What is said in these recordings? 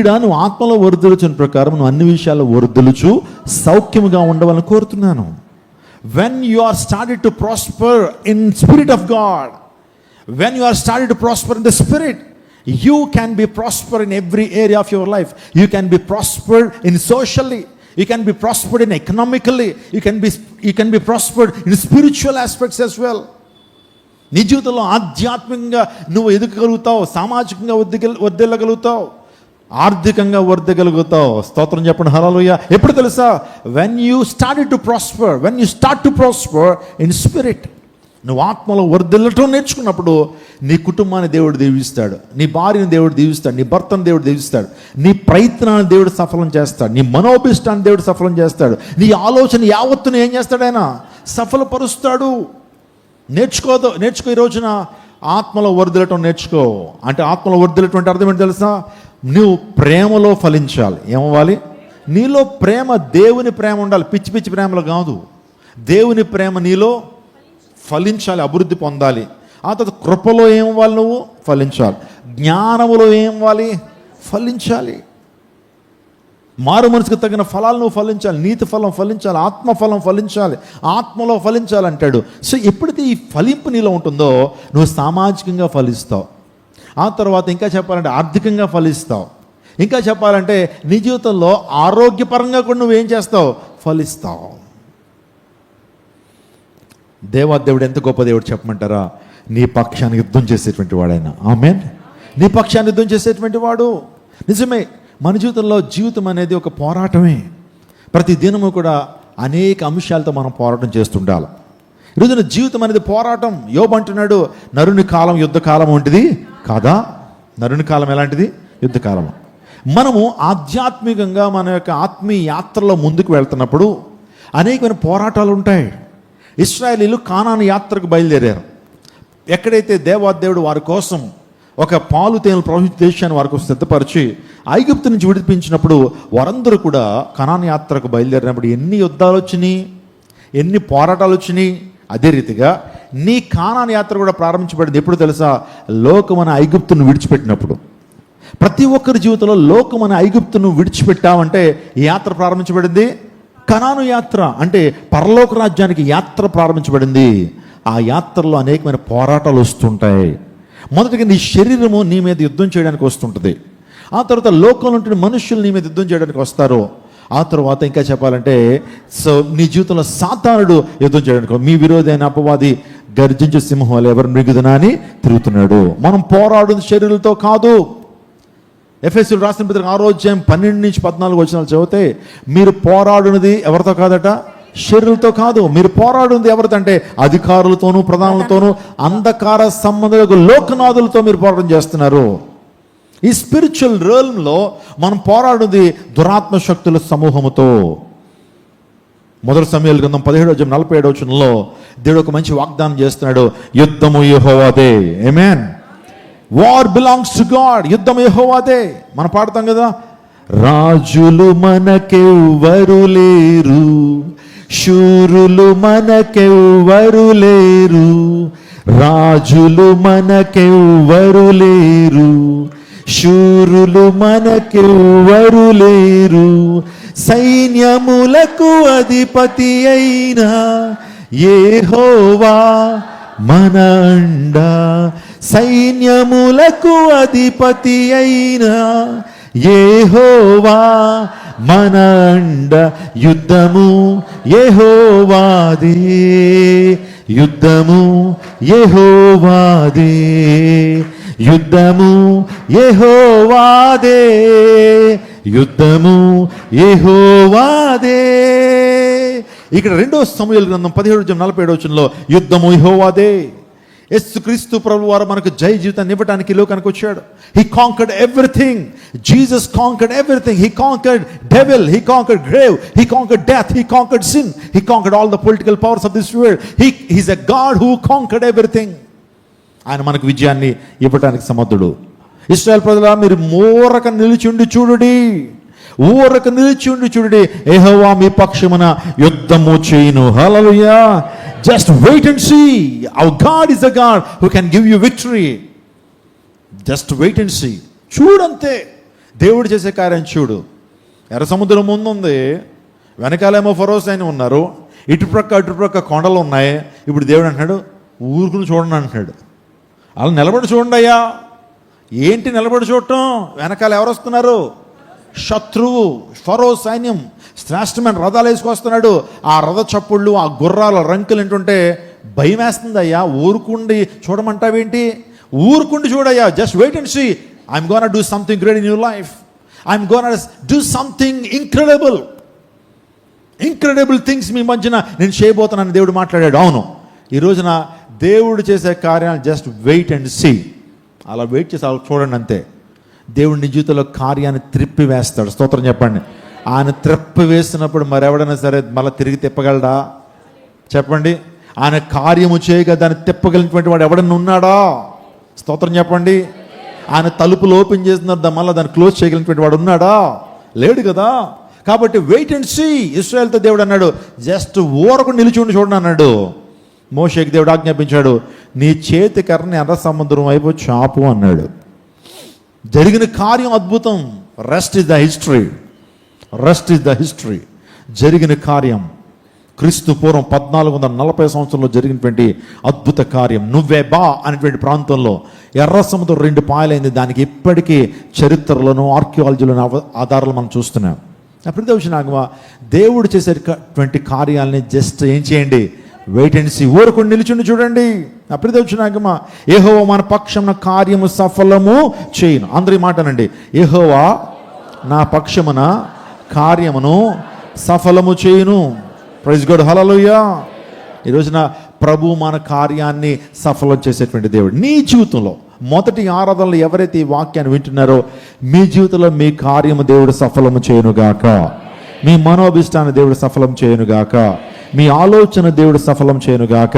ఇక్కడ నువ్వు ఆత్మలో వర్ధిల్లుచున్న ప్రకారం నువ్వు అన్ని విషయాల్లో వర్ధిల్లుచు సౌఖ్యముగా ఉండవాలని కోరుతున్నాను. When you are started to prosper in spirit of God, when you are started to prosper in the spirit, you can be prosper in every area of your life. You can be prospered in socially, you can be prospered in economically, you can be prospered in spiritual aspects as well. నీ జీవితంలో ఆధ్యాత్మికంగా నువ్వు ఎదగగలుగుతావు, సామాజికంగా వర్ధిల్లగలుగుతావు, ఆర్థికంగా వర్ధిల్లగలుగుతావు. స్తోత్రం చెప్పండి, హల్లెలూయా. ఎప్పుడు తెలుసా? when you started to prosper, when you start to prosper in spirit, నువ్వు ఆత్మలో వర్ధిల్లటం నేర్చుకున్నప్పుడు నీ కుటుంబాన్ని దేవుడు దీవిస్తాడు, నీ భార్యను దేవుడు దీవిస్తాడు, నీ భర్తను దేవుడు దీవిస్తాడు, నీ ప్రయత్నాన్ని దేవుడు సఫలం చేస్తాడు, నీ మనోభిష్టాన్ని దేవుడు సఫలం చేస్తాడు, నీ ఆలోచన యావత్తును ఏం చేస్తాడు? ఆయన సఫలపరుస్తాడు. నేర్చుకో ఈ రోజున ఆత్మలో వర్ధిల్లటం నేర్చుకో. అంటే ఆత్మలో వర్ధిల్లటం అంటే అర్థం ఏంటి తెలుసా? నువ్వు ప్రేమలో ఫలించాలి. ఏమవ్వాలి? నీలో ప్రేమ, దేవుని ప్రేమ ఉండాలి, పిచ్చి పిచ్చి ప్రేమలో కాదు. దేవుని ప్రేమ నీలో ఫలించాలి, అభివృద్ధి పొందాలి. ఆ తర్వాత కృపలో ఏమవ్వాలి? నువ్వు ఫలించాలి. జ్ఞానములో ఏమవ్వాలి? ఫలించాలి. మారు మనసుకు తగిన ఫలాలు నువ్వు ఫలించాలి, నీతి ఫలం ఫలించాలి, ఆత్మ ఫలం ఫలించాలి, ఆత్మలో ఫలించాలంటాడు. సో ఎప్పుడైతే ఈ ఫలింపు నీలో ఉంటుందో నువ్వు సామాజికంగా ఫలిస్తావు. ఆ తర్వాత ఇంకా చెప్పాలంటే ఆర్థికంగా ఫలిస్తావు. ఇంకా చెప్పాలంటే నీ జీవితంలో ఆరోగ్యపరంగా కూడా నువ్వేం చేస్తావు? ఫలిస్తావు. దేవుడు ఎంత గొప్ప దేవుడు చెప్పమంటారా? నీ పక్షాన్ని యుద్ధం చేసేటువంటి వాడైనా. ఆమేన్. నీ పక్షాన్ని యుద్ధం చేసేటువంటి వాడు. నిజమే, మన జీవితం అనేది ఒక పోరాటమే. ప్రతి దినము కూడా అనేక అంశాలతో మనం పోరాటం చేస్తుండాలి. ఈరోజున జీవితం అనేది పోరాటం. యోబు అంటున్నాడు, నరుని కాలం యుద్ధకాలం వంటిది కాదా? నరుని కాలం ఎలాంటిది? యుద్ధకాలం. మనము ఆధ్యాత్మికంగా మన యొక్క ఆత్మీయ యాత్రలో ముందుకు వెళ్తున్నప్పుడు అనేకమైన పోరాటాలు ఉంటాయి. ఇశ్రాయేలీలు కానాను యాత్రకు బయలుదేరారు. ఎక్కడైతే దేవాదేవుడు వారి కోసం ఒక పాలు తేనెలు ప్రవహించే దేశాన్ని వారికి సిద్ధపరిచి ఐగుప్తు నుంచి విడిపించినప్పుడు వారందరూ కూడా కనాను యాత్రకు బయలుదేరినప్పుడు ఎన్ని యుద్ధాలు వచ్చినాయి, ఎన్ని పోరాటాలు వచ్చినాయి. అదే రీతిగా నీ కానాను యాత్ర కూడా ప్రారంభించబడింది. ఎప్పుడు తెలుసా? లోకమన ఐగుప్తును విడిచిపెట్టినప్పుడు. ప్రతి ఒక్కరి జీవితంలో లోకమన ఐగుప్తును విడిచిపెట్టామంటే ఈ యాత్ర ప్రారంభించబడింది. కనాను యాత్ర అంటే పరలోక రాజ్యానికి యాత్ర ప్రారంభించబడింది. ఆ యాత్రలో అనేకమైన పోరాటాలు వస్తుంటాయి. మొదటిగా నీ శరీరము నీ మీద యుద్ధం చేయడానికి వస్తుంటుంది. ఆ తర్వాత లోకంలో ఉంటున్న మనుషులు నీ మీద యుద్ధం చేయడానికి వస్తారు. ఆ తర్వాత ఇంకా చెప్పాలంటే నీ జీవితంలో సాతానుడు యుద్ధం చేయడానికి, మీ విరోధి అయిన అపవాది గర్జించే సింహం వల్ల ఎవరు మృగుదనా అని తిరుగుతున్నాడు. మనం పోరాడు శరీరంతో కాదు. ఎఫెసీయులకు రాసిన పత్రిక 6వ అధ్యాయం 12 నుంచి 14 వచనాలు చదివితే మీరు పోరాడునది ఎవరితో కాదట? శరీరులతో కాదు. మీరు పోరాడునది ఎవరితో అంటే అధికారులతోనూ ప్రధానులతోనూ అంధకార సంబంధులకు లోకనాథులతో మీరు పోరాటం చేస్తున్నారు. ఈ స్పిరిచువల్ రియల్మ్లో మనం పోరాడునది దురాత్మ శక్తుల సమూహముతో. మొదటి సమూయేలు గ్రంథం 17వ అధ్యాయం 47వ వచనంలో దేవుడు ఒక మంచి వాగ్దానం చేస్తున్నాడు. యుద్ధము యెహోవాదే. Amen. War belongs to God. యుద్ధం యెహోవాదే. మనం పాడతాం కదా, రాజులు మనకెవ్వరు లేరు, శూరులు మనకెవ్వరు లేరు, రాజులు మనకెవ్వరు లేరు, శూరులు మనకెవ్వరు లేరు, సైన్యములకు అధిపతి అయిన యెహోవా మన అండ, సైన్యములకు అధిపతి అయిన యెహోవా మన అండ. యుద్ధము యెహోవాదే, యుద్ధము యెహోవాదే, యుద్ధము యెహోవాదే, యుద్ధము యెహోవాదే. ఇక్కడ 2వ సమూయేలు గ్రంథం 17:47 యుద్ధము యెహోవాదే. యేసుక్రీస్తు ప్రభువు వారు మనకు జయ జీవితాన్ని ఇవ్వడానికి లోకానికి వచ్చాడు. He conquered everything. Jesus conquered everything. He conquered devil, he conquered grave, he conquered death, he conquered sin, he conquered all the political powers of this world. He's a God who conquered everything. ఆయన మనకు విజయాన్ని ఇవ్వడానికి సమర్థుడు. ఇశ్రాయేలు ప్రజలా, మీరు ఊరక నిలిచిండి చూడుడి, ఊరక నిలిచిండి చూడుడి, యెహోవా మీ పక్షమున యుద్ధము చేయును. హల్లెలూయా. Just wait and see. Our God is a God who can give you victory. Just wait and see. చూడంతే. దేవుడు చేసే కార్యం చూడు. ఎర్ర సముద్రం ముందు ఉంది, వెనకాలేమో ఫరో సైన్యం ఉన్నారు, అటుప్రక్క కొండలు ఉన్నాయి. ఇప్పుడు దేవుడు అంటున్నాడు ఊరుకుని చూడండి అంటున్నాడు. అలా నిలబడి చూడండి అయ్యా. ఏంటి నిలబడి చూడటం? వెనకాల ఎవరు వస్తున్నారు? శత్రువు, ఫరో సైన్యం, శ్రేష్టమైన రథాలు వేసుకొస్తున్నాడు. ఆ రథ చప్పుళ్ళు, ఆ గుర్రాల రంకులు ఏంటంటే భయం వేస్తుంది అయ్యా. ఊరుకుండి చూడమంటావేంటి? ఊరుకుండి చూడయ్యా. Just wait and see. I'm gonna do something great in your life. I'm gonna do something incredible things మీ మధ్యన నేను చేయబోతున్నాను దేవుడు మాట్లాడాడు. అవును, ఈ రోజున దేవుడు చేసే కార్యాలు జస్ట్ వెయిట్ అండ్ సీ. అలా వెయిట్ చేసి అలా చూడండి అంతే. దేవుడు నీ జీవితంలో కార్యాన్ని త్రిప్పి వేస్తాడు. స్తోత్రం చెప్పండి. ఆయన త్రిప్పి వేసినప్పుడు మరెవడైనా సరే మళ్ళీ తిరిగి తిప్పగలడా? చెప్పండి. ఆయన కార్యము చేయగా దాన్ని తిప్పగలిగినటువంటి వాడు ఎవడన్నా ఉన్నాడా? స్తోత్రం చెప్పండి. ఆయన తలుపులు ఓపెన్ చేసిన మళ్ళీ దాన్ని క్లోజ్ చేయగలిగినటువంటి వాడు ఉన్నాడా? లేడు కదా. కాబట్టి వెయిట్ అండ్ సీ. ఇశ్రాయేలుతో దేవుడు అన్నాడు జస్ట్ ఊరకు నిలిచి ఉండి చూడండి అన్నాడు. మోషేకి దేవుడు ఆజ్ఞాపించాడు, నీ చేతి కర్రని ఎర్ర సముద్రం వైపు చాపు అన్నాడు. జరిగిన కార్యం అద్భుతం. Rest is the history. జరిగిన కార్యం క్రీస్తు పూర్వం 1440 సంవత్సరంలో జరిగినటువంటి అద్భుత కార్యం. నువ్వే బా అనేటువంటి ప్రాంతంలో ఎర్ర సముద్రం 2 పాయలైంది. దానికి ఇప్పటికీ చరిత్రలోను ఆర్కియాలజీలోను ఆధారాలు మనం చూస్తున్నాం. అప్పుడు వచ్చినాక దేవుడు చేసేటువంటి కార్యాలని జస్ట్ ఏం చేయండి? Wait and see. ఊరుకొని నిలిచుండి చూడండి. అప్పుడు వచ్చినాక యెహోవా మన పక్షమున కార్యము సఫలము చేయను. అందరి మాటనండి, యెహోవా నా పక్షమున కార్యమును సఫలము చేయును. ప్రైజ్ గాడ్, హల్లెలూయా. ఈ రోజున ప్రభు మన కార్యాన్ని సఫలం చేసేటువంటి దేవుడు. నీ జీవితంలో మొదటి ఆరాధనలో ఎవరైతే ఈ వాక్యాన్ని వింటున్నారో మీ జీవితంలో మీ కార్యము దేవుడు సఫలము చేయనుగాక. మీ మనోభిష్టాన్ని దేవుడు సఫలం చేయనుగాక. మీ ఆలోచన దేవుడు సఫలం చేయనుగాక.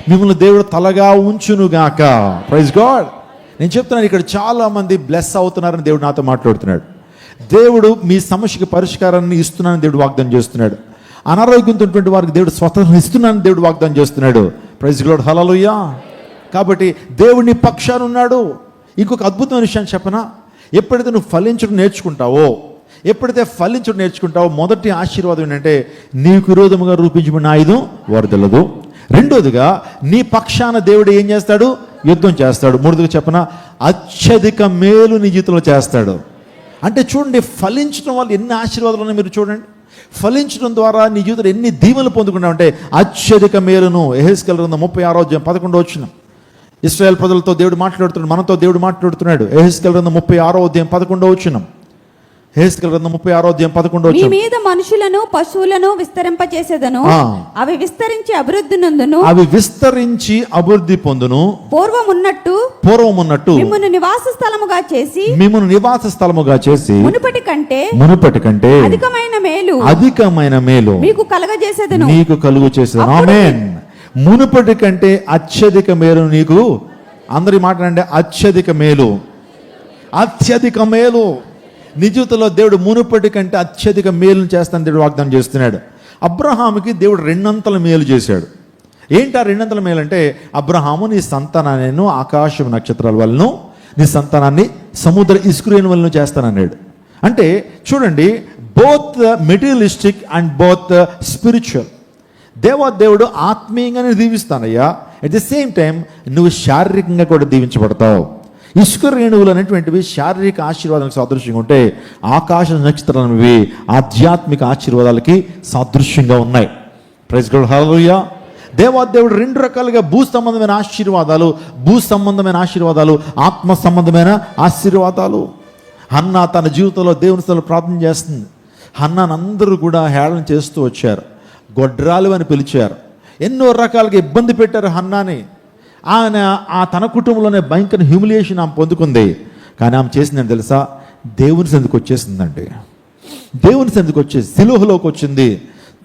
మిమ్మల్ని దేవుడు తలగా ఉంచునుగాక. Praise God. నేను చెప్తున్నాను, ఇక్కడ చాలా మంది బ్లెస్ అవుతున్నారని దేవుడు నాతో మాట్లాడుతున్నాడు. దేవుడు మీ సమస్యకి పరిష్కారాన్ని ఇస్తున్నానని దేవుడు వాగ్దానం చేస్తున్నాడు. అనారోగ్యంతో ఉన్నటువంటి వారికి దేవుడు స్వతంత్రం ఇస్తున్నానని దేవుడు వాగ్దానం చేస్తున్నాడు. ప్రైజ్ గాడ్, హల్లెలూయా. కాబట్టి దేవుడిని పక్షాన ఉన్నాడు. ఇంకొక అద్భుతమైన విషయాన్ని చెప్పనా? ఎప్పుడైతే నువ్వు ఫలించడం నేర్చుకుంటావో మొదటి ఆశీర్వాదం ఏంటంటే నీకు విరోధముగా రూపించబడిన ఆయుధం వరదలదు. రెండోదిగా నీ పక్షాన దేవుడు ఏం చేస్తాడు? యుద్ధం చేస్తాడు. మూడోదిగా చెప్పనా? అత్యధిక మేలు నీ జీవితంలో చేస్తాడు. అంటే చూడండి, ఫలించడం వల్ల ఎన్ని ఆశీర్వాదాలు ఉన్నాయి మీరు చూడండి. ఫలించడం ద్వారా నీ జీవితంలో ఎన్ని దీవెనలు పొందుకున్నావంటే అత్యధిక మేలును. యెహెజ్కేలు గ్రంథం 36:11 ఇశ్రాయేల్ ప్రజలతో దేవుడు మాట్లాడుతున్నాడు, మనతో దేవుడు మాట్లాడుతున్నాడు. యెహెజ్కేలు గ్రంథం 36:11. యెహెజ్కేలు గ్రంథం 36:11. నీ మీద మనుషులను పశువులను విస్తరింపచేసేదను, అవి విస్తరించి అభివృద్ధి పొందును. పూర్వం ఉన్నట్టు మిమ్మును నివాస స్థలముగా చేసి మునుపటి కంటే అధికమైన మేలు మీకు కలుగజేసేదను. ఆమేన్. మునుపటి కంటే అత్యధిక మేలు నీకు. అందరి మాట్లాడండి, అత్యధిక మేలు నీ జీవితంలో దేవుడు మునుపటి కంటే అత్యధిక మేలును చేస్తాను దేవుడు వాగ్దానం చేస్తున్నాడు. అబ్రహాముకి దేవుడు 2 అంతల మేలు చేశాడు. ఏంటి ఆ 2 అంతల మేలు అంటే? అబ్రహాము నీ సంతానాన్ని ఆకాశం నక్షత్రాల వలన, నీ సంతానాన్ని సముద్ర ఇసుకరేణి వలన చేస్తానన్నాడు. అంటే చూడండి, both materialistic and both spiritual. దేవుడు ఆత్మీయంగానే దీవిస్తానయ్యా, అట్ ది సేమ్ టైం నువ్వు శారీరకంగా కూడా దీవించబడతావు. ఇసుక రేణువులు అనేటువంటివి శారీరక ఆశీర్వాదానికి సాదృశ్యంగా ఉంటే, ఆకాశ నక్షత్రాలవి ఆధ్యాత్మిక ఆశీర్వాదాలకి సాదృశ్యంగా ఉన్నాయి. ప్రైజ్ గాడ్, హల్లెలూయా. దేవుడు 2 రకాలుగా భూ సంబంధమైన ఆశీర్వాదాలు, ఆత్మ సంబంధమైన ఆశీర్వాదాలు. హన్నా తన జీవితంలో దేవునితో ప్రార్థన చేస్తుంది. హన్నాను అందరూ కూడా హేళన చేస్తూ వచ్చారు, గొడ్రాలు అని పిలిచారు, ఎన్నో రకాలుగా ఇబ్బంది పెట్టారు హన్నాని. ఆయన తన కుటుంబంలోనే భయంకర హ్యూమిలియేషన్ ఆమె పొందుకుంది. కానీ ఆమె చేసిందని తెలుసా? దేవుని సన్నిధికి వచ్చేసిందండి. దేవుని సన్నిధికి వచ్చేసి సిలువలోకి వచ్చింది.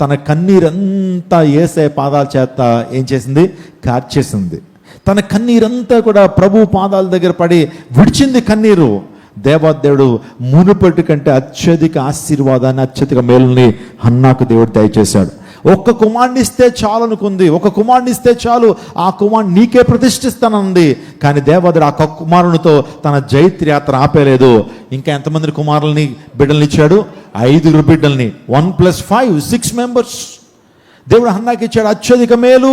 తన కన్నీరంతా యేసయ్య పాదాల చేత ఏం చేసింది? కార్చేసింది. తన కన్నీరంతా కూడా ప్రభు పాదాల దగ్గర పడి విడిచింది కన్నీరు. దేవుడు మునుపటి కంటే అత్యధిక ఆశీర్వాదాన్ని, అత్యధిక మేలుని హన్నాకు దేవుడు దయచేశాడు. ఒక్క కుమారుని ఇస్తే చాలు అనుకుంది, ఒక కుమారుని ఇస్తే చాలు, ఆ కుమారుని నీకే ప్రతిష్ఠిస్తానంది. కానీ దేవదేవుడు ఆ కుమారునితో తన జైత్రయాత్ర ఆపేలేదు. ఇంకా ఎంతమంది కుమారుల్ని బిడ్డల్ని ఇచ్చాడు? 5 బిడ్డల్ని. 1+5 6 మెంబర్స్ దేవుడు హన్నాకి ఇచ్చాడు. అత్యధిక మేలు.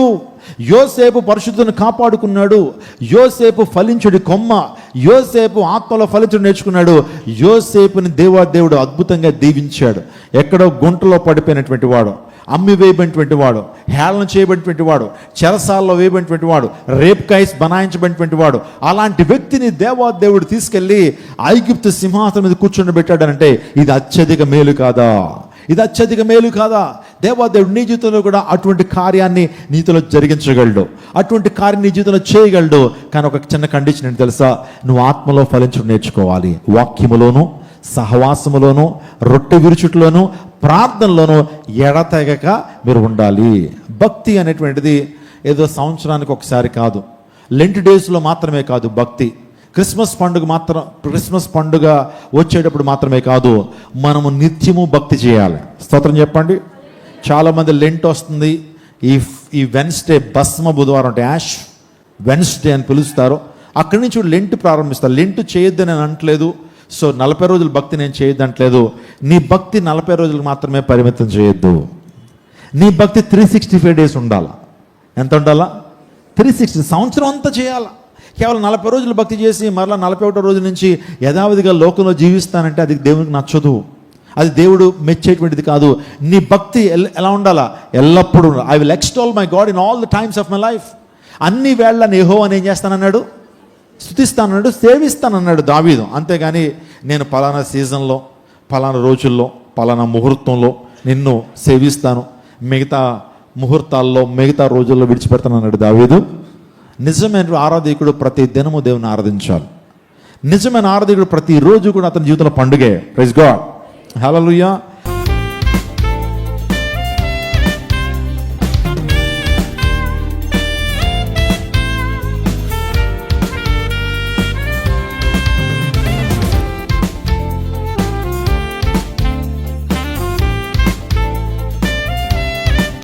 యోసేపు పరిశుద్ధుని కాపాడుకున్నాడు. యోసేపు ఫలించుడి కొమ్మ. యోసేపు ఆత్మలో ఫలించుడు నేర్చుకున్నాడు. యోసేపుని దేవుడు అద్భుతంగా దీవించాడు. ఎక్కడో గుంటలో పడిపోయినటువంటి వాడు, అమ్మి వేయబడినటువంటి వాడు, హేళన చేయబడినటువంటి వాడు, చెరసాల్లో వేయబడినటువంటి వాడు, రేప్ కైస్ బనాయించబడినటువంటి వాడు, అలాంటి వ్యక్తిని దేవుడు తీసుకెళ్ళి ఐగుప్తు సింహాసనం మీద కూర్చొని ఇది అత్యధిక మేలు కాదా? ఇది అత్యధిక మేలు కాదా? దేవాదేవుడు నీ జీవితంలో కూడా అటువంటి కార్యాన్ని నీతిలో జరిగించగలడు, అటువంటి కార్యం నీ జీవితంలో చేయగలడు. కానీ ఒక చిన్న కండిషన్ ఏంటి తెలుసా? నువ్వు ఆత్మలో ఫలించడం నేర్చుకోవాలి. వాక్యములోను, సహవాసములోను, రొట్టె విరుచుట్లోను, ప్రార్థనలోను ఎడతెగక మీరు ఉండాలి. భక్తి అనేటువంటిది ఏదో సంవత్సరానికి ఒకసారి కాదు, లెంట్ డేస్లో మాత్రమే కాదు. భక్తి క్రిస్మస్ పండుగ వచ్చేటప్పుడు మాత్రమే కాదు, మనము నిత్యము భక్తి చేయాలి. స్తోత్రం చెప్పండి. చాలామంది లెంట్ వస్తుంది, ఈ వెన్స్డే భస్మ బుధవారం అంటే యాష్ వెన్స్డే అని పిలుస్తారు. అక్కడి నుంచి లెంట్ ప్రారంభిస్తారు. లెంట్ చేయొద్దని నేను అనట్లేదు. సో 40 రోజుల భక్తి నేను చేయొద్దంటలేదు. నీ భక్తి 40 రోజులకు మాత్రమే పరిమితం చేయొద్దు. నీ భక్తి 365 డేస్ ఉండాలా. ఎంత ఉండాలా? 360, సంవత్సరం అంతా చేయాలా. కేవలం 40 రోజులు భక్తి చేసి మరలా 41వ రోజు నుంచి యథావిధిగా లోకంలో జీవిస్తానంటే అది దేవునికి నచ్చదు, అది దేవుడు మెచ్చేటువంటిది కాదు. నీ భక్తి ఎలా ఉండాలా? ఎల్లప్పుడూ I will exalt my God in all the times of my life. అన్ని వేళ యెహోవాని ఏం చేస్తానన్నాడు? స్తుతిస్తానన్నాడు, సేవిస్తానన్నాడు దావీదు. అంతేగాని నేను పలానా సీజన్లో, పలానా రోజుల్లో, పలానా ముహూర్తంలో నిన్ను సేవిస్తాను, మిగతా ముహూర్తాల్లో, మిగతా రోజుల్లో విడిచిపెడతానన్నాడు దావీదు. నిజమైన ఆరాధకుడు ప్రతి దినము దేవుని ఆరాధించాలి. నిజమైన ఆరాధకుడు ప్రతిరోజు కూడా అతని జీవితంలో పండుగే. ప్రైజ్ గాడ్, హల్లెలూయా.